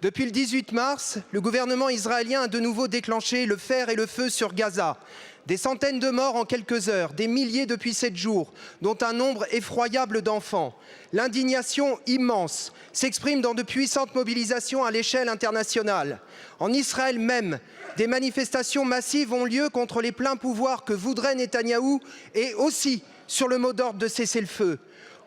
Depuis le 18 mars, le gouvernement israélien a de nouveau déclenché le fer et le feu sur Gaza. Des centaines de morts en quelques heures, des milliers depuis 7 jours, dont un nombre effroyable d'enfants. L'indignation immense s'exprime dans de puissantes mobilisations à l'échelle internationale. En Israël même, des manifestations massives ont lieu contre les pleins pouvoirs que voudrait Netanyahou et aussi sur le mot d'ordre de cessez-le-feu.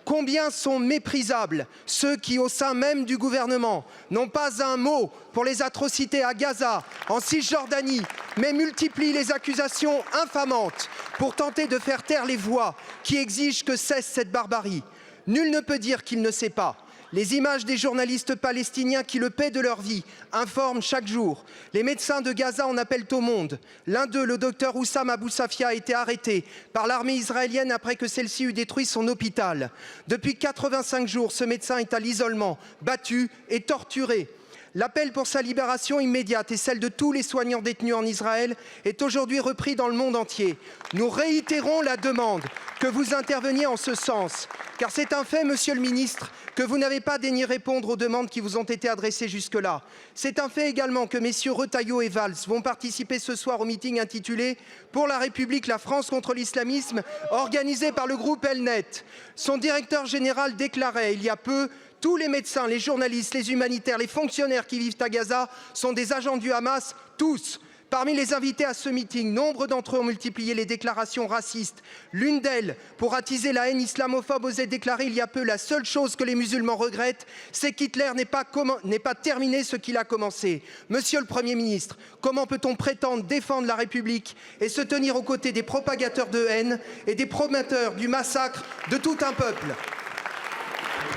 Combien sont méprisables ceux qui, au sein même du gouvernement, n'ont pas un mot pour les atrocités à Gaza, en Cisjordanie, mais multiplient les accusations infamantes pour tenter de faire taire les voix qui exigent que cesse cette barbarie. Nul ne peut dire qu'il ne sait pas. Les images des journalistes palestiniens qui le paient de leur vie informent chaque jour. Les médecins de Gaza en appellent au monde. L'un d'eux, le docteur Oussam Abou Safia, a été arrêté par l'armée israélienne après que celle-ci eut détruit son hôpital. Depuis 85 jours, ce médecin est à l'isolement, battu et torturé. L'appel pour sa libération immédiate et celle de tous les soignants détenus en Israël est aujourd'hui repris dans le monde entier. Nous réitérons la demande que vous interveniez en ce sens, car c'est un fait, Monsieur le Ministre, que vous n'avez pas daigné répondre aux demandes qui vous ont été adressées jusque-là. C'est un fait également que messieurs Retailleau et Valls vont participer ce soir au meeting intitulé « Pour la République, la France contre l'islamisme » organisé par le groupe Elnet. Son directeur général déclarait il y a peu: tous les médecins, les journalistes, les humanitaires, les fonctionnaires qui vivent à Gaza sont des agents du Hamas, tous. Parmi les invités à ce meeting, nombre d'entre eux ont multiplié les déclarations racistes. L'une d'elles, pour attiser la haine islamophobe, osait déclarer il y a peu: la seule chose que les musulmans regrettent, c'est qu'Hitler n'ait pas terminé ce qu'il a commencé. Monsieur le Premier ministre, comment peut-on prétendre défendre la République et se tenir aux côtés des propagateurs de haine et des promoteurs du massacre de tout un peuple ?